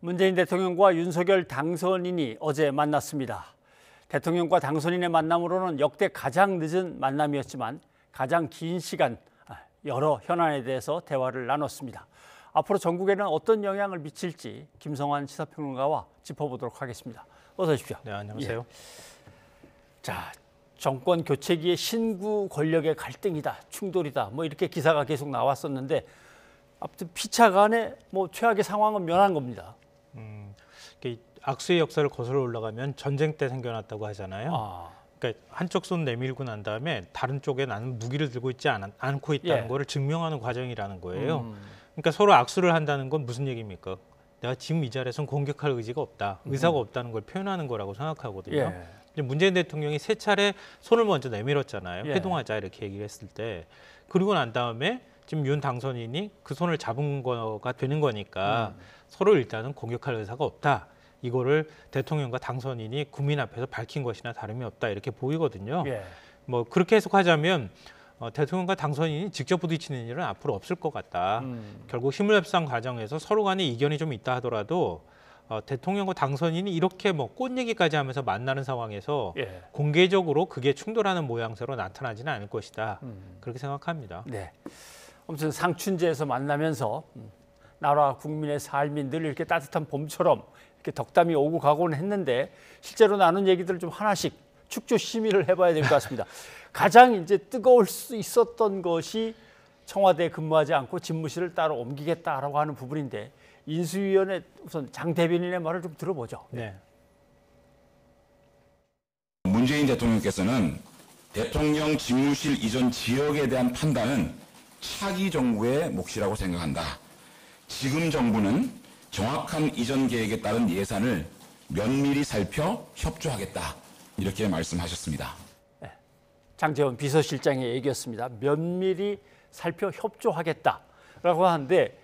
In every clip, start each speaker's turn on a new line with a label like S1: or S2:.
S1: 문재인 대통령과 윤석열 당선인이 어제 만났습니다. 대통령과 당선인의 만남으로는 역대 가장 늦은 만남이었지만 가장 긴 시간 여러 현안에 대해서 대화를 나눴습니다. 앞으로 전국에는 어떤 영향을 미칠지 김성환 시사평론가와 짚어보도록 하겠습니다. 어서 오십시오.
S2: 네, 안녕하세요.
S1: 예. 자, 정권 교체기에 신구 권력의 갈등이다, 충돌이다, 이렇게 기사가 계속 나왔었는데 아무튼 피차 간에 최악의 상황은 면한 겁니다.
S2: 악수의 역사를 거슬러 올라가면 전쟁 때 생겨났다고 하잖아요. 그러니까 한쪽 손 내밀고 난 다음에 다른 쪽에 나는 무기를 들고 있지 않고 있다는 거를 증명하는 과정이라는 거예요. 그러니까 서로 악수를 한다는 건 무슨 얘기입니까? 내가 지금 이 자리에서는 공격할 의지가 없다, 의사가 없다는 걸 표현하는 거라고 생각하거든요. 문재인 대통령이 세 차례 손을 먼저 내밀었잖아요. 회동하자 이렇게 얘기를 했을 때. 그리고 난 다음에 지금 윤 당선인이 그 손을 잡은 거가 되는 거니까 서로 일단은 공격할 의사가 없다. 이거를 대통령과 당선인이 국민 앞에서 밝힌 것이나 다름이 없다 이렇게 보이거든요. 그렇게 해석하자면 대통령과 당선인이 직접 부딪히는 일은 앞으로 없을 것 같다. 결국 힘을 협상 과정에서 서로 간에 이견이 좀 있다 하더라도 대통령과 당선인이 이렇게 꽃 얘기까지 하면서 만나는 상황에서 공개적으로 그게 충돌하는 모양새로 나타나지는 않을 것이다. 그렇게 생각합니다.
S1: 네. 아무튼 상춘제에서 만나면서 나라 국민의 삶이 늘 이렇게 따뜻한 봄처럼 이렇게 덕담이 오고 가고는 했는데 실제로 나눈 얘기들을 좀 하나씩 축조 심의를 해봐야 될 것 같습니다. 가장 이제 뜨거울 수 있었던 것이 청와대에 근무하지 않고 집무실을 따로 옮기겠다라고 하는 부분인데 인수위원회 우선 장 대변인의 말을 좀 들어보죠.
S2: 네.
S3: 문재인 대통령께서는 대통령 집무실 이전 지역에 대한 판단은 차기 정부의 몫이라고 생각한다. 지금 정부는 정확한 이전 계획에 따른 예산을 면밀히 살펴 협조하겠다. 이렇게 말씀하셨습니다.
S1: 네. 장제원 비서실장의 얘기였습니다. 면밀히 살펴 협조하겠다라고 하는데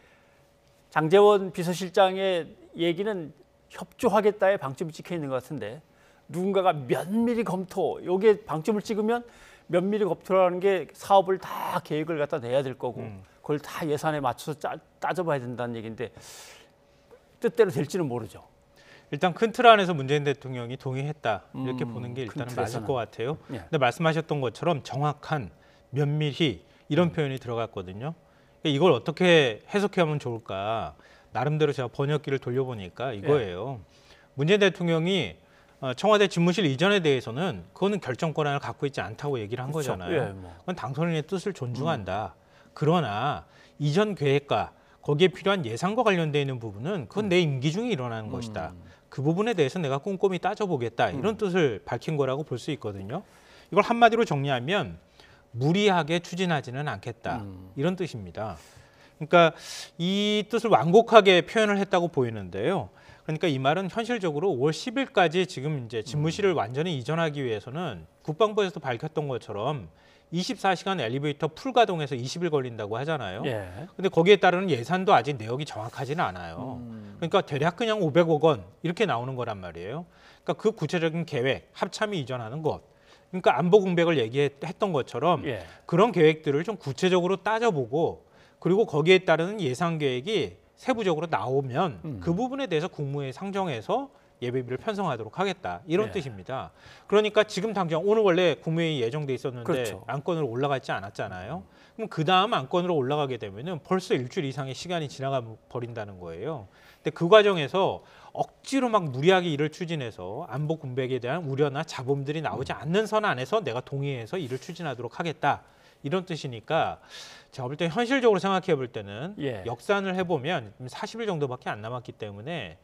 S1: 장제원 비서실장의 얘기는 협조하겠다에 방점이 찍혀 있는 것 같은데 누군가가 면밀히 검토, 여기에 방점을 찍으면 면밀히 검토라는 게 사업을 다 계획을 갖다 내야 될 거고 그걸 다 예산에 맞춰서 따져봐야 된다는 얘기인데 뜻대로 될지는 모르죠.
S2: 일단 큰 틀 안에서 문재인 대통령이 동의했다 이렇게 보는 게 일단은 맞을 것 같아요. 근데 말씀하셨던 것처럼 정확한, 면밀히 이런 표현이 들어갔거든요. 이걸 어떻게 해석하면 좋을까? 나름대로 제가 번역기를 돌려보니까 이거예요. 문재인 대통령이 청와대 집무실 이전에 대해서는 그거는 결정 권한을 갖고 있지 않다고 얘기를 한 거잖아요. 그건 당선인의 뜻을 존중한다. 그러나 이전 계획과 거기에 필요한 예산과 관련되어 있는 부분은 그건 내 임기 중에 일어나는 것이다. 그 부분에 대해서 내가 꼼꼼히 따져보겠다. 이런 뜻을 밝힌 거라고 볼 수 있거든요. 이걸 한마디로 정리하면 무리하게 추진하지는 않겠다. 이런 뜻입니다. 그러니까 이 뜻을 완곡하게 표현을 했다고 보이는데요. 그러니까 이 말은 현실적으로 5월 10일까지 지금 이제 집무실을 완전히 이전하기 위해서는 국방부에서도 밝혔던 것처럼 24시간 엘리베이터 풀 가동해서 20일 걸린다고 하잖아요. 근데 거기에 따르는 예산도 아직 내역이 정확하지는 않아요. 그러니까 대략 그냥 500억 원 이렇게 나오는 거란 말이에요. 그러니까 그 구체적인 계획, 합참이 이전하는 것. 그러니까 안보 공백을 얘기했던 것처럼 그런 계획들을 좀 구체적으로 따져보고 그리고 거기에 따르는 예산 계획이 세부적으로 나오면 그 부분에 대해서 국무회의 상정해서 예비비를 편성하도록 하겠다. 이런 뜻입니다. 그러니까 지금 당장 오늘 원래 국무회의 예정돼 있었는데 안건으로 올라가지 않았잖아요. 그럼 그 다음 안건으로 올라가게 되면은 벌써 일주일 이상의 시간이 지나가 버린다는 거예요. 근데 그 과정에서 억지로 막 무리하게 일을 추진해서 안보 공백에 대한 우려나 잡음들이 나오지 않는 선 안에서 내가 동의해서 일을 추진하도록 하겠다. 이런 뜻이니까 제가 볼 때 현실적으로 생각해 볼 때는 역산을 해보면 40일 정도밖에 안 남았기 때문에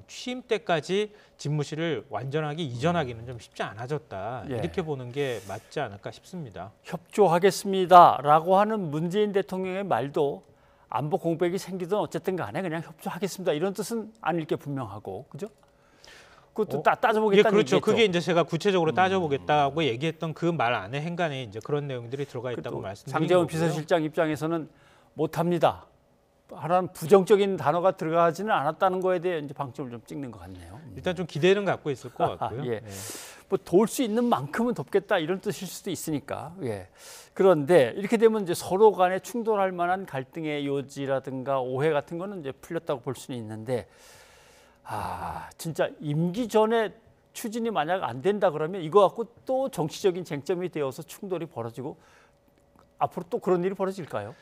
S2: 취임 때까지 집무실을 완전하게 이전하기는 좀 쉽지 않아졌다. 이렇게 보는 게 맞지 않을까 싶습니다.
S1: 협조하겠습니다라고 하는 문재인 대통령의 말도 안보 공백이 생기든 어쨌든 간에 그냥 협조하겠습니다. 이런 뜻은 아닐 게 분명하고, 그죠? 그것도 따져보겠다는
S2: 그렇죠.
S1: 얘기겠죠.
S2: 그게 이제 제가 구체적으로 따져보겠다고 얘기했던 그 말 안에 행간에 이제 그런 내용들이 들어가 있다고 말씀드린 거고요.
S1: 장제원 비서실장 입장에서는 못합니다. 하나는 부정적인 단어가 들어가지는 않았다는 거에 대해 이제 방점을 좀 찍는 것 같네요.
S2: 일단 좀 기대는 갖고 있을 것 같고요.
S1: 도울 수 있는 만큼은 돕겠다 이런 뜻일 수도 있으니까. 그런데 이렇게 되면 이제 서로 간에 충돌할 만한 갈등의 요지라든가 오해 같은 거는 이제 풀렸다고 볼 수는 있는데 진짜 임기 전에 추진이 만약 안 된다 그러면 이거 갖고 또 정치적인 쟁점이 되어서 충돌이 벌어지고 앞으로 또 그런 일이 벌어질까요?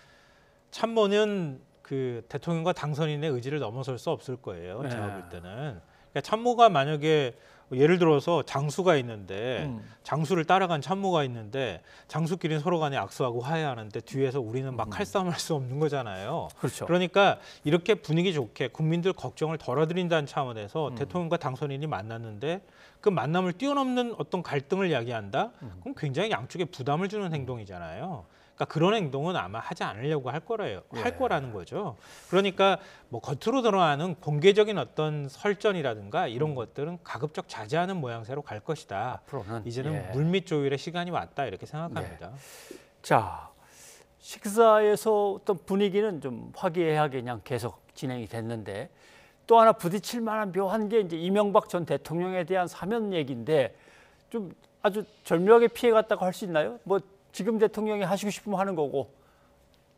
S2: 참모는 그 대통령과 당선인의 의지를 넘어설 수 없을 거예요. 제가 볼 때는. 그러니까 참모가 만약에 예를 들어서 장수가 있는데 장수를 따라간 참모가 있는데 장수끼리는 서로 간에 악수하고 화해하는데 뒤에서 우리는 막 칼싸움할 수 없는 거잖아요.
S1: 그렇죠.
S2: 그러니까 이렇게 분위기 좋게 국민들 걱정을 덜어드린다는 차원에서 대통령과 당선인이 만났는데 그 만남을 뛰어넘는 어떤 갈등을 야기한다? 그럼 굉장히 양쪽에 부담을 주는 행동이잖아요. 그러니까 그런 행동은 아마 하지 않으려고 할 거라는 거죠. 그러니까 뭐 겉으로 드러나는 공개적인 어떤 설전이라든가 이런 것들은 가급적 자제하는 모양새로 갈 것이다.
S1: 앞으로는
S2: 이제는 물밑 조율의 시간이 왔다 이렇게 생각합니다.
S1: 자, 식사에서 어떤 분위기는 좀 화기애애하게 그냥 계속 진행이 됐는데 또 하나 부딪힐 만한 묘한 게 이제 이명박 전 대통령에 대한 사면 얘기인데 좀 아주 절묘하게 피해갔다고 할 수 있나요? 뭐 지금 대통령이 하시고 싶으면 하는 거고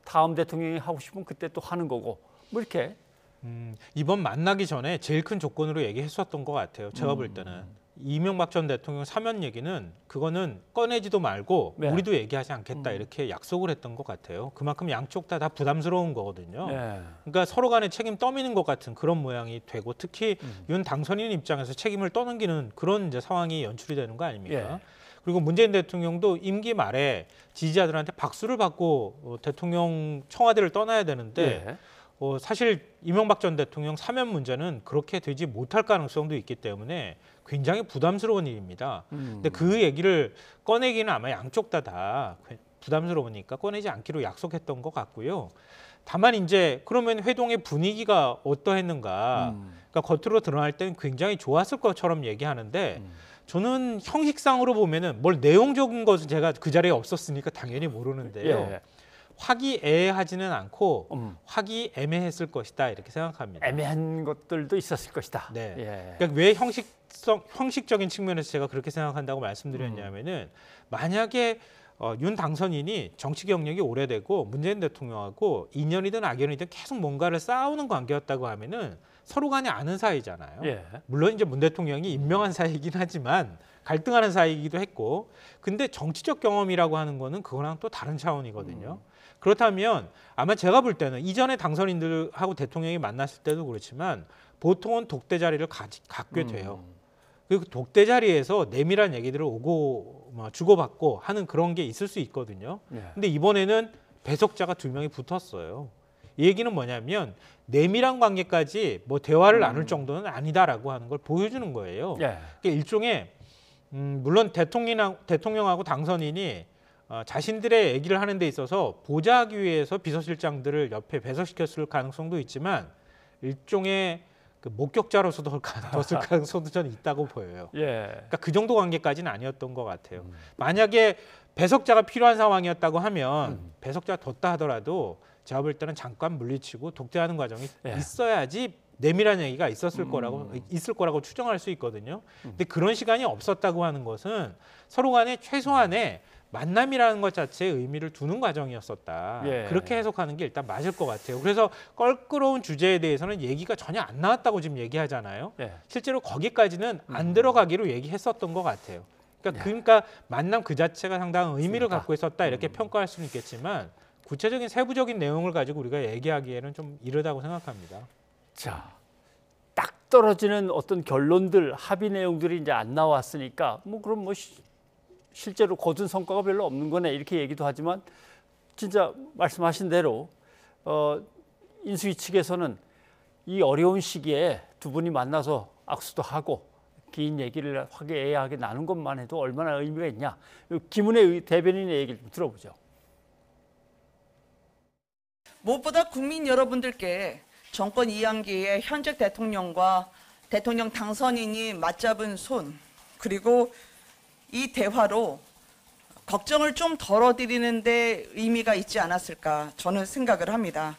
S1: 다음 대통령이 하고 싶으면 그때 또 하는 거고 뭐 이렇게
S2: 이번 만나기 전에 제일 큰 조건으로 얘기했었던 것 같아요. 제가 볼 때는 이명박 전 대통령 사면 얘기는 그거는 꺼내지도 말고
S1: 네.
S2: 우리도 얘기하지 않겠다 이렇게 약속을 했던 것 같아요. 그만큼 양쪽 다 부담스러운 거거든요.
S1: 네.
S2: 그러니까 서로 간에 책임 떠미는 것 같은 그런 모양이 되고 특히 윤 당선인 입장에서 책임을 떠넘기는 그런 이제 상황이 연출이 되는 거 아닙니까? 그리고 문재인 대통령도 임기 말에 지지자들한테 박수를 받고 대통령 청와대를 떠나야 되는데 사실 이명박 전 대통령 사면 문제는 그렇게 되지 못할 가능성도 있기 때문에 굉장히 부담스러운 일입니다. 근데 그 얘기를 꺼내기는 아마 양쪽 다 부담스러우니까 꺼내지 않기로 약속했던 것 같고요. 다만 이제 그러면 회동의 분위기가 어떠했는가? 그러니까 겉으로 드러날 때는 굉장히 좋았을 것처럼 얘기하는데 저는 형식상으로 보면은 뭘 내용적인 것은 제가 그 자리에 없었으니까 당연히 모르는데요. 화기애애하지는 않고 화기애매했을 것이다 이렇게 생각합니다.
S1: 애매한 것들도 있었을 것이다.
S2: 네. 그러니까 왜 형식적인 측면에서 제가 그렇게 생각한다고 말씀드렸냐면은 만약에 윤 당선인이 정치 경력이 오래되고 문재인 대통령하고 인연이든 악연이든 계속 뭔가를 쌓아오는 관계였다고 하면은 서로 간에 아는 사이잖아요. 물론 이제 문 대통령이 임명한 사이이긴 하지만 갈등하는 사이이기도 했고, 근데 정치적 경험이라고 하는 거는 그거랑 또 다른 차원이거든요. 그렇다면 아마 제가 볼 때는 이전에 당선인들하고 대통령이 만났을 때도 그렇지만 보통은 독대 자리를 갖게 돼요. 그리고 독대 자리에서 내밀한 얘기들을 오고 주고받고 하는 그런 게 있을 수 있거든요. 근데 이번에는 배석자가 2명이 붙었어요. 이 얘기는 뭐냐면 내밀한 관계까지 뭐 대화를 나눌 정도는 아니다라고 하는 걸 보여주는 거예요. 그러니까 일종의 물론 대통령하고 당선인이 자신들의 얘기를 하는 데 있어서 보좌하기 위해서 비서실장들을 옆에 배석시켰을 가능성도 있지만 일종의 그 목격자로서도 뒀을 가능성도 저는 있다고 보여요. 그러니까 그 정도 관계까지는 아니었던 것 같아요. 만약에 배석자가 필요한 상황이었다고 하면 배석자 뒀다 하더라도 제가 볼 때는 잠깐 물리치고 독대하는 과정이 있어야지 내밀한 얘기가 있을 거라고 추정할 수 있거든요. 근데 그런 시간이 없었다고 하는 것은 서로 간에 최소한의 만남이라는 것 자체에 의미를 두는 과정이었었다. 그렇게 해석하는 게 일단 맞을 것 같아요. 그래서 껄끄러운 주제에 대해서는 얘기가 전혀 안 나왔다고 지금 얘기하잖아요. 실제로 거기까지는 안 들어가기로 얘기했었던 것 같아요. 그러니까 만남 그 자체가 상당한 의미를 갖고 있었다 이렇게 평가할 수는 있겠지만 구체적인 세부적인 내용을 가지고 우리가 얘기하기에는 좀 이르다고 생각합니다.
S1: 자, 딱 떨어지는 어떤 결론들, 합의 내용들이 이제 안 나왔으니까 그럼 실제로 거둔 성과가 별로 없는 거네 이렇게 얘기도 하지만 진짜 말씀하신 대로 인수위 측에서는 이 어려운 시기에 두 분이 만나서 악수도 하고 긴 얘기를 화기애애하게 나눈 것만 해도 얼마나 의미가 있냐. 김은혜 대변인의 얘기를 좀 들어보죠.
S4: 무엇보다 국민 여러분들께 정권 2학기에 현직 대통령과 대통령 당선인이 맞잡은 손, 그리고 이 대화로 걱정을 좀 덜어드리는 데 의미가 있지 않았을까 저는 생각을 합니다.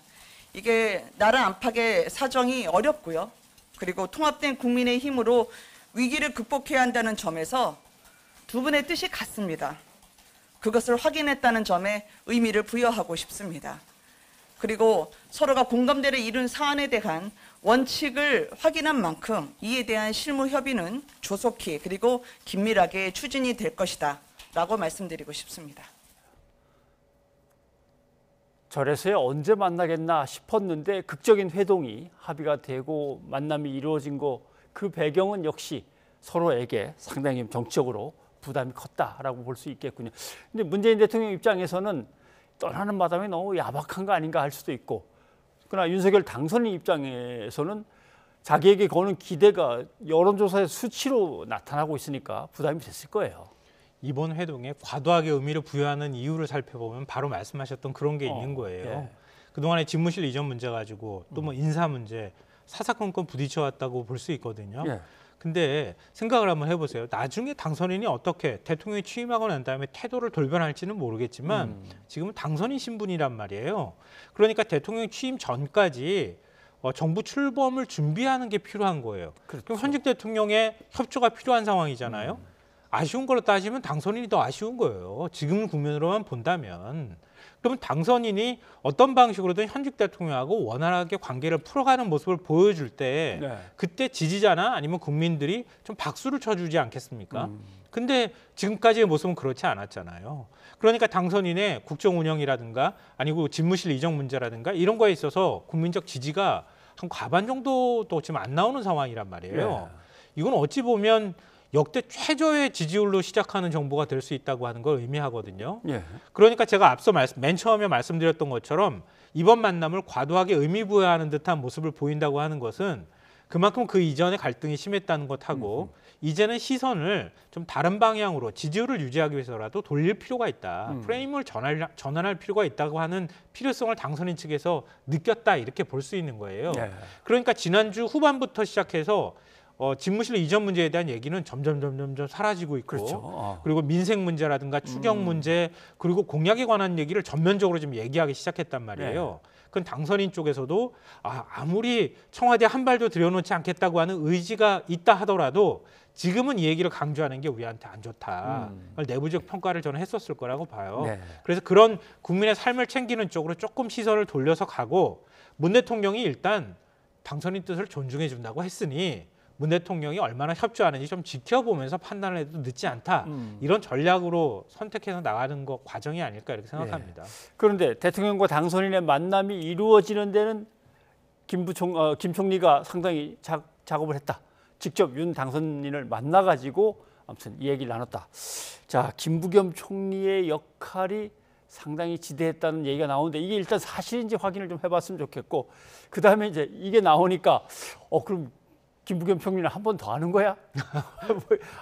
S4: 이게 나라 안팎의 사정이 어렵고요. 그리고 통합된 국민의 힘으로 위기를 극복해야 한다는 점에서 두 분의 뜻이 같습니다. 그것을 확인했다는 점에 의미를 부여하고 싶습니다. 그리고 서로가 공감대를 이룬 사안에 대한 원칙을 확인한 만큼 이에 대한 실무 협의는 조속히 그리고 긴밀하게 추진이 될 것이다 라고 말씀드리고 싶습니다.
S1: 절에서야 언제 만나겠나 싶었는데 극적인 회동이 합의가 되고 만남이 이루어진 그 배경은 역시 서로에게 상당히 정치적으로 부담이 컸다라고 볼 수 있겠군요. 근데 문재인 대통령 입장에서는 떠나는 마당이 너무 야박한 거 아닌가 할 수도 있고, 그러나 윤석열 당선인 입장에서는 자기에게 거는 기대가 여론조사의 수치로 나타나고 있으니까 부담이 됐을 거예요.
S2: 이번 회동에 과도하게 의미를 부여하는 이유를 살펴보면 바로 말씀하셨던 그런 게 있는 거예요.
S1: 예.
S2: 그동안에 집무실 이전 문제 가지고 또 뭐 인사 문제 사사건건 부딪혀왔다고 볼 수 있거든요.
S1: 예.
S2: 근데 생각을 한번 해보세요. 나중에 당선인이 어떻게 대통령이 취임하고 난 다음에 태도를 돌변할지는 모르겠지만 지금은 당선인 신분이란 말이에요. 그러니까 대통령 취임 전까지 정부 출범을 준비하는 게 필요한 거예요.
S1: 그렇죠.
S2: 그럼 현직 대통령의 협조가 필요한 상황이잖아요. 아쉬운 걸로 따지면 당선인이 더 아쉬운 거예요. 지금 국면으로만 본다면. 그러면 당선인이 어떤 방식으로든 현직 대통령하고 원활하게 관계를 풀어가는 모습을 보여줄 때
S1: 네.
S2: 그때 지지자나 아니면 국민들이 좀 박수를 쳐주지 않겠습니까? 근데 지금까지의 모습은 그렇지 않았잖아요. 그러니까 당선인의 국정 운영이라든가 아니고 집무실 이전 문제라든가 이런 거에 있어서 국민적 지지가 한 과반 정도도 지금 안 나오는 상황이란 말이에요.
S1: 네.
S2: 이건 어찌 보면 역대 최저의 지지율로 시작하는 정부가 될 수 있다고 하는 걸 의미하거든요.
S1: 예.
S2: 그러니까 제가 앞서 맨 처음에 말씀드렸던 것처럼 이번 만남을 과도하게 의미 부여하는 듯한 모습을 보인다고 하는 것은 그만큼 그 이전에 갈등이 심했다는 것하고 이제는 시선을 좀 다른 방향으로 지지율을 유지하기 위해서라도 돌릴 필요가 있다. 프레임을 전환할 필요가 있다고 하는 필요성을 당선인 측에서 느꼈다 이렇게 볼 수 있는 거예요.
S1: 예.
S2: 그러니까 지난주 후반부터 시작해서 집무실 이전 문제에 대한 얘기는 점점 사라지고 있고
S1: 그렇죠.
S2: 그리고 민생 문제라든가 추경 문제 그리고 공약에 관한 얘기를 전면적으로 좀 얘기하기 시작했단 말이에요. 그건 당선인 쪽에서도 아무리 청와대 한 발도 들여놓지 않겠다고 하는 의지가 있다 하더라도 지금은 이 얘기를 강조하는 게 우리한테 안 좋다. 내부적 평가를 저는 했었을 거라고 봐요.
S1: 네.
S2: 그래서 그런 국민의 삶을 챙기는 쪽으로 조금 시선을 돌려서 가고 문 대통령이 일단 당선인 뜻을 존중해 준다고 했으니 문 대통령이 얼마나 협조하는지 좀 지켜보면서 판단을 해도 늦지 않다. 이런 전략으로 선택해서 나가는 거 과정이 아닐까 이렇게 생각합니다.
S1: 그런데 대통령과 당선인의 만남이 이루어지는 데는 김 총리가 상당히 작업을 했다. 직접 윤 당선인을 만나가지고 아무튼 이 얘기를 나눴다. 자, 김부겸 총리의 역할이 상당히 지대했다는 얘기가 나오는데 이게 일단 사실인지 확인을 좀 해봤으면 좋겠고, 그 다음에 이제 이게 나오니까 그럼 김부겸 총리는 한 번 더 하는 거야?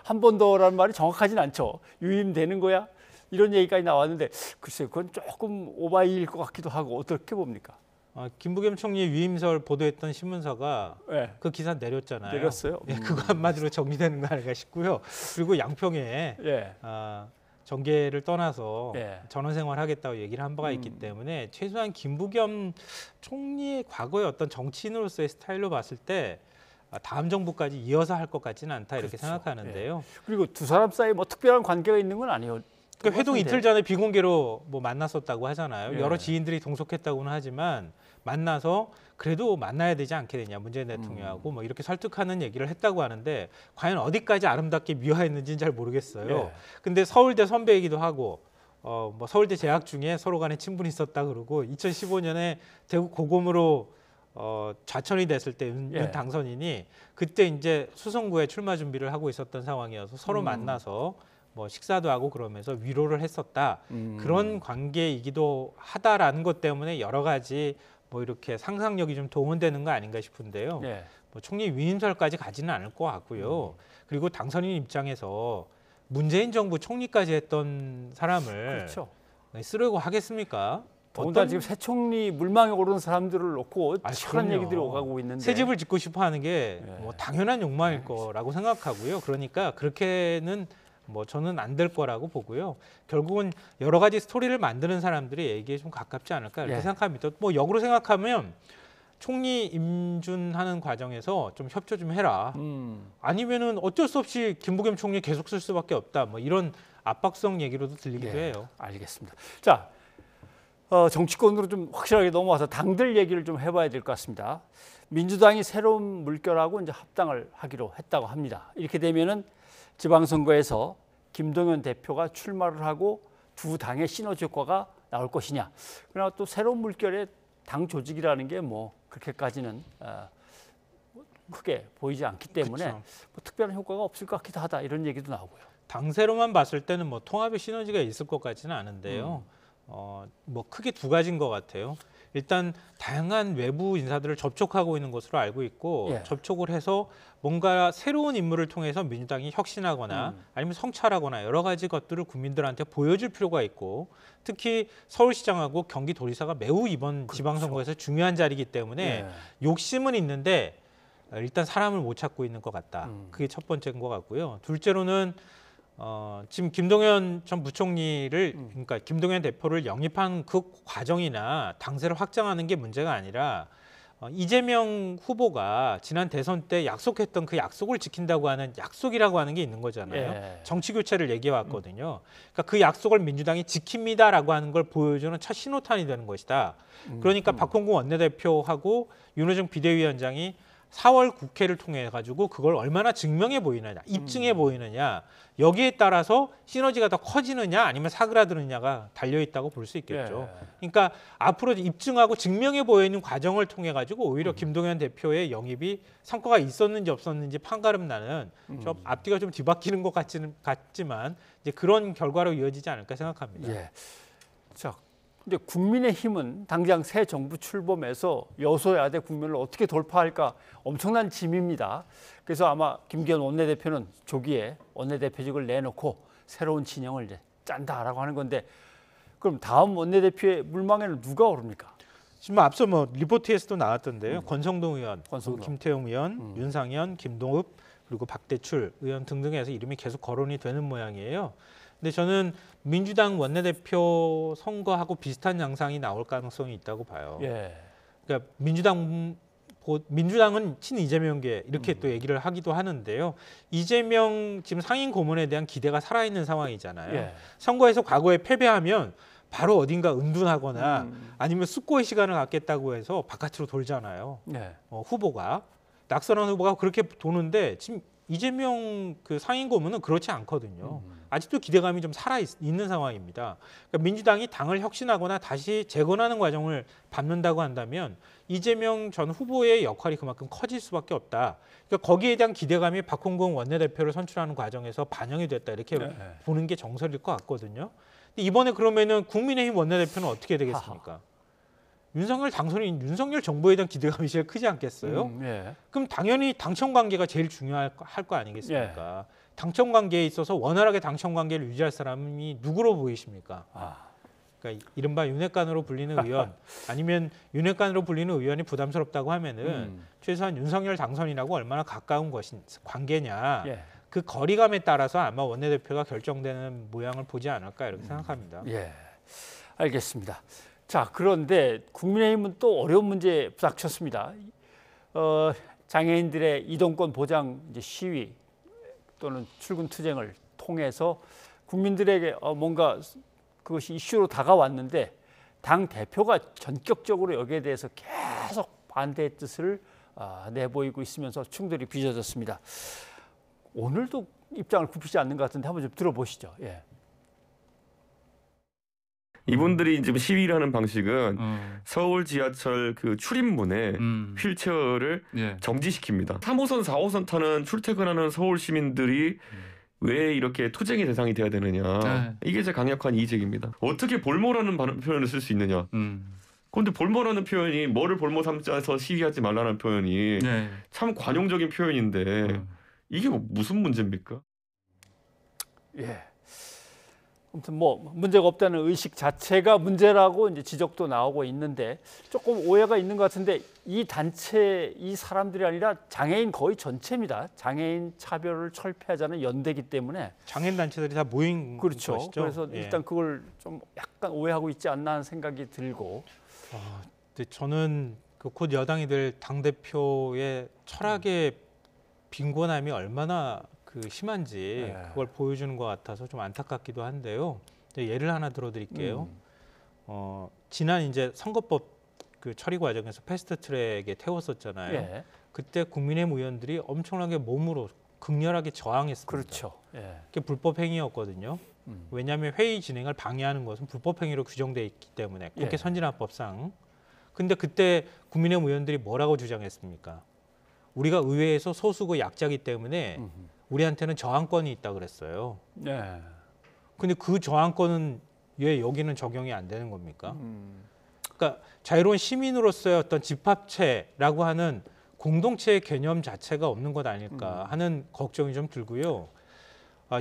S1: 한 번 더라는 말이 정확하진 않죠. 유임되는 거야? 이런 얘기까지 나왔는데 글쎄요, 그건 조금 오바일 것 같기도 하고 어떻게 봅니까?
S2: 김부겸 총리 위임설 보도했던 신문사가
S1: 네.
S2: 그 기사 내렸잖아요.
S1: 내렸어요.
S2: 그거 한마디로 정리되는 거 아닌가 싶고요. 그리고 양평에
S1: 예.
S2: 정계를 떠나서
S1: 예.
S2: 전원생활 하겠다고 얘기를 한 바가 있기 때문에 최소한 김부겸 총리의 과거의 어떤 정치인으로서의 스타일로 봤을 때 다음 정부까지 이어서 할 것 같지는 않다 이렇게
S1: 그렇죠.
S2: 생각하는데요.
S1: 예. 그리고 두 사람 사이에 뭐 특별한 관계가 있는 건 아니에요.
S2: 그 회동 이틀 전에 비공개로 뭐 만났었다고 하잖아요.
S1: 예.
S2: 여러 지인들이 동석했다고는 하지만 만나서 그래도 만나야 되지 않게 되냐 문재인 대통령하고 뭐 이렇게 설득하는 얘기를 했다고 하는데 과연 어디까지 아름답게 미화했는지는 잘 모르겠어요.
S1: 예.
S2: 근데 서울대 선배이기도 하고 뭐 서울대 재학 중에 서로 간에 친분이 있었다 그러고 2015년에 대구 고검으로 좌천이 됐을 때 윤 당선인이 그때 이제 수성구에 출마 준비를 하고 있었던 상황이어서 서로 만나서 뭐 식사도 하고 그러면서 위로를 했었다. 그런 관계이기도 하다라는 것 때문에 여러 가지 뭐 이렇게 상상력이 좀 동원되는 거 아닌가 싶은데요.
S1: 예.
S2: 뭐 총리 위임설까지 가지는 않을 것 같고요. 그리고 당선인 입장에서 문재인 정부 총리까지 했던 사람을
S1: 그렇죠.
S2: 쓰려고 하겠습니까?
S1: 더군다나 지금 새 총리 물망에 오르는 사람들을 놓고 치열한
S2: 그럼요.
S1: 얘기들이 오가고 있는데
S2: 새 집을 짓고 싶어하는 게 뭐 당연한 욕망일 거라고 생각하고요. 그러니까 그렇게는 뭐 저는 안 될 거라고 보고요. 결국은 여러 가지 스토리를 만드는 사람들이 얘기에 좀 가깝지 않을까 이렇게 생각합니다. 뭐 역으로 생각하면 총리 임준하는 과정에서 좀 협조 좀 해라. 아니면은 어쩔 수 없이 김부겸 총리 계속 쓸 수밖에 없다. 뭐 이런 압박성 얘기로도 들리기도 해요.
S1: 알겠습니다. 자, 정치권으로 좀 확실하게 넘어와서 당들 얘기를 좀 해봐야 될 것 같습니다. 민주당이 새로운 물결하고 이제 합당을 하기로 했다고 합니다. 이렇게 되면은 지방선거에서 김동연 대표가 출마를 하고 두 당의 시너지 효과가 나올 것이냐. 그러나 또 새로운 물결의 당 조직이라는 게 뭐 그렇게까지는 크게 보이지 않기 때문에 뭐 특별한 효과가 없을 것 같기도 하다 이런 얘기도 나오고요.
S2: 당세로만 봤을 때는 뭐 통합의 시너지가 있을 것 같지는 않은데요. 뭐 크게 두 가지인 것 같아요. 일단 다양한 외부 인사들을 접촉하고 있는 것으로 알고 있고
S1: 예.
S2: 접촉을 해서 뭔가 새로운 인물을 통해서 민주당이 혁신하거나 아니면 성찰하거나 여러 가지 것들을 국민들한테 보여줄 필요가 있고 특히 서울시장하고 경기도지사가 매우 이번 지방선거에서 중요한 자리이기 때문에
S1: 예.
S2: 욕심은 있는데 일단 사람을 못 찾고 있는 것 같다. 그게 첫 번째인 것 같고요. 둘째로는 지금 김동연 전 부총리를 그러니까 김동연 대표를 영입한 그 과정이나 당세를 확장하는 게 문제가 아니라 이재명 후보가 지난 대선 때 약속했던 그 약속을 지킨다고 하는 약속이라고 하는 게 있는 거잖아요.
S1: 예.
S2: 정치 교체를 얘기해 왔거든요. 그러니까 그 약속을 민주당이 지킵니다라고 하는 걸 보여주는 첫 신호탄이 되는 것이다. 그러니까 박홍근 원내대표하고 윤호중 비대위원장이 4월 국회를 통해 가지고 그걸 얼마나 증명해 보이느냐, 입증해 보이느냐 여기에 따라서 시너지가 더 커지느냐 아니면 사그라드느냐가 달려 있다고 볼 수 있겠죠.
S1: 예.
S2: 그러니까 앞으로 입증하고 증명해 보이는 과정을 통해 가지고 오히려 김동연 대표의 영입이 성과가 있었는지 없었는지 판가름 나는 좀 앞뒤가 좀 뒤바뀌는 것 같지만 이제 그런 결과로 이어지지 않을까 생각합니다.
S1: 예. 자, 이제 국민의힘은 당장 새 정부 출범해서 여소야대 국면을 어떻게 돌파할까 엄청난 짐입니다. 그래서 아마 김기현 원내대표는 조기에 원내대표직을 내놓고 새로운 진영을 이제 짠다라고 하는 건데 그럼 다음 원내대표의 물망에는 누가 오릅니까?
S2: 지금 앞서 뭐 리포트에서도 나왔던데요. 권성동 의원,
S1: 권성동.
S2: 김태용 의원, 윤상현, 김동읍 그리고 박대출 의원 등등해서 이름이 계속 거론이 되는 모양이에요. 근데 저는 민주당 원내대표 선거하고 비슷한 양상이 나올 가능성이 있다고 봐요.
S1: 예.
S2: 그러니까 민주당은 친 이재명계 이렇게 또 얘기를 하기도 하는데요. 이재명 지금 상임 고문에 대한 기대가 살아있는 상황이잖아요.
S1: 예.
S2: 선거에서 과거에 패배하면 바로 어딘가 은둔하거나 아니면 숙고의 시간을 갖겠다고 해서 바깥으로 돌잖아요.
S1: 예.
S2: 후보가 낙선한 후보가 그렇게 도는데 지금 이재명 그 상임 고문은 그렇지 않거든요. 아직도 기대감이 좀 살아 있는 상황입니다. 그러니까 민주당이 당을 혁신하거나 다시 재건하는 과정을 밟는다고 한다면 이재명 전 후보의 역할이 그만큼 커질 수밖에 없다. 그러니까 거기에 대한 기대감이 박홍근 원내대표를 선출하는 과정에서 반영이 됐다 이렇게 보는 게 정설일 것 같거든요. 근데 이번에 그러면은 국민의힘 원내대표는 어떻게 되겠습니까? 윤석열 정부에 대한 기대감이 제일 크지 않겠어요?
S1: 예.
S2: 그럼 당연히 당청 관계가 제일 중요할 거 아니겠습니까? 당청 관계에 있어서 원활하게 당청 관계를 유지할 사람이 누구로 보이십니까? 그러니까 이른바 윤핵관으로 불리는 의원 아니면 윤핵관으로 불리는 의원이 부담스럽다고 하면은 최소한 윤석열 당선인하고 얼마나 가까운 관계냐
S1: 예.
S2: 그 거리감에 따라서 아마 원내대표가 결정되는 모양을 보지 않을까 이렇게 생각합니다.
S1: 예. 알겠습니다. 자, 그런데 국민의힘은 또 어려운 문제에 부닥쳤습니다. 장애인들의 이동권 보장 이제 시위 또는 출근 투쟁을 통해서 국민들에게 뭔가 그것이 이슈로 다가왔는데 당 대표가 전격적으로 여기에 대해서 계속 반대의 뜻을 내보이고 있으면서 충돌이 빚어졌습니다. 오늘도 입장을 굽히지 않는 것 같은데 한번 좀 들어보시죠. 예.
S5: 이분들이 지금 시위를 하는 방식은 서울 지하철 그 출입문에 휠체어를
S6: 예.
S5: 정지시킵니다. 3호선, 4호선 타는 출퇴근하는 서울 시민들이 왜 이렇게 투쟁의 대상이 돼야 되느냐.
S6: 네.
S5: 이게 제 강력한 이의제기입니다. 어떻게 볼모라는 표현을 쓸 수 있느냐. 그런데 볼모라는 표현이 뭐를 볼모 삼자서 시위하지 말라는 표현이
S6: 네.
S5: 참 관용적인 표현인데 이게 무슨 문제입니까?
S1: 예. 아무튼 뭐 문제가 없다는 의식 자체가 문제라고 이제 지적도 나오고 있는데 조금 오해가 있는 것 같은데 이 단체 이 사람들이 아니라 장애인 거의 전체입니다. 장애인 차별을 철폐하자는 연대이기 때문에
S2: 장애인 단체들이 다 모인
S1: 그렇죠.
S2: 것이죠.
S1: 그래서
S2: 예.
S1: 일단 그걸 좀 약간 오해하고 있지 않나 하는 생각이 들고.
S2: 근데 저는 그 곧 여당이 될 당 대표의 철학의 빈곤함이 얼마나 그 심한지 그걸 보여주는 것 같아서 좀 안타깝기도 한데요. 예를 하나 들어드릴게요. 지난 이제 선거법 그 처리 과정에서 패스트트랙에 태웠었잖아요.
S1: 예.
S2: 그때 국민의힘 의원들이 엄청나게 몸으로 극렬하게 저항했습니다.
S1: 그렇죠. 예.
S2: 그게 불법 행위였거든요. 왜냐하면 회의 진행을 방해하는 것은 불법 행위로 규정돼 있기 때문에 국회
S1: 예.
S2: 선진화법상. 근데 그때 국민의힘 의원들이 뭐라고 주장했습니까? 우리가 의회에서 소수고 약자이기 때문에 우리한테는 저항권이 있다 그랬어요.
S1: 네.
S2: 근데 그 저항권은 왜 여기는 적용이 안 되는 겁니까? 그러니까 자유로운 시민으로서의 어떤 집합체라고 하는 공동체의 개념 자체가 없는 것 아닐까 하는 걱정이 좀 들고요.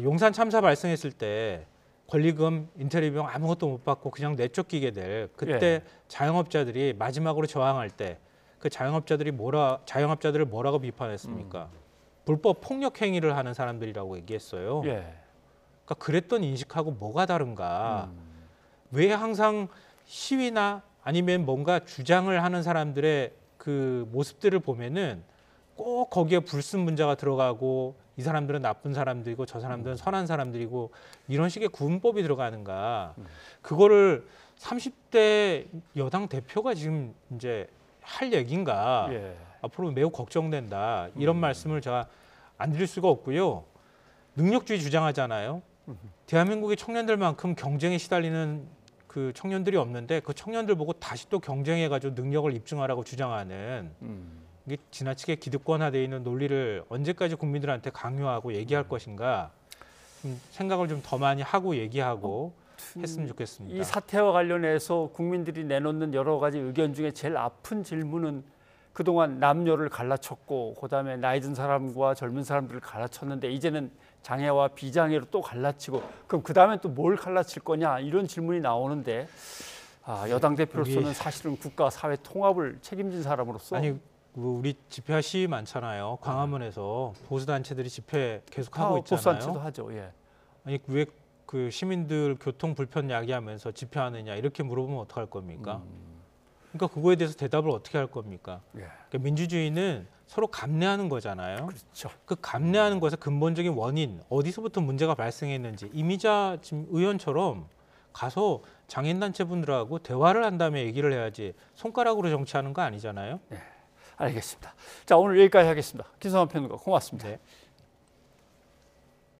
S2: 용산 참사 발생했을 때 권리금, 인테리비용 아무것도 못 받고 그냥 내쫓기게 될 그때
S1: 예.
S2: 자영업자들이 마지막으로 저항할 때 그 자영업자들을 뭐라고 비판했습니까? 불법 폭력 행위를 하는 사람들이라고 얘기했어요.
S1: 예.
S2: 그러니까 그랬던 인식하고 뭐가 다른가? 왜 항상 시위나 아니면 뭔가 주장을 하는 사람들의 그 모습들을 보면은 꼭 거기에 불순 문자가 들어가고 이 사람들은 나쁜 사람들이고 저 사람들은 선한 사람들이고 이런 식의 구분법이 들어가는가? 그거를 30대 여당 대표가 지금 이제 할 얘기인가?
S1: 예.
S2: 앞으로 매우 걱정된다. 이런 말씀을 제가 안 드릴 수가 없고요. 능력주의 주장하잖아요. 대한민국의 청년들만큼 경쟁에 시달리는 그 청년들이 없는데 그 청년들 보고 다시 또 경쟁해가지고 능력을 입증하라고 주장하는 이게 지나치게 기득권화되어 있는 논리를 언제까지 국민들한테 강요하고 얘기할 것인가 생각을 좀 더 많이 하고 얘기하고 했으면 좋겠습니다.
S1: 이 사태와 관련해서 국민들이 내놓는 여러 가지 의견 중에 제일 아픈 질문은 그동안 남녀를 갈라쳤고 그다음에 나이 든 사람과 젊은 사람들을 갈라쳤는데 이제는 장애와 비장애로 또 갈라치고 그럼 그다음에 또 뭘 갈라칠 거냐 이런 질문이 나오는데 여당 대표로서는 사실은 국가 사회 통합을 책임진 사람으로서
S2: 아니 우리 집회와 시위 많잖아요. 광화문에서 보수단체들이 집회 계속하고 있잖아요.
S1: 보수단체도 하죠. 예.
S2: 아니 왜 그 시민들 교통 불편 야기하면서 집회하느냐 이렇게 물어보면 어떡할 겁니까? 그러니까 그거에 대해서 대답을 어떻게 할 겁니까?
S1: 예.
S2: 그러니까 민주주의는 서로 감내하는 거잖아요.
S1: 그렇죠.
S2: 그 감내하는 것의 근본적인 원인 어디서부터 문제가 발생했는지 이미자 지금 의원처럼 가서 장애인단체분들하고 대화를 한 다음에 얘기를 해야지 손가락으로 정치하는 거 아니잖아요.
S1: 알겠습니다. 자 오늘 여기까지 하겠습니다. 김성환 평론가 고맙습니다.
S2: 네.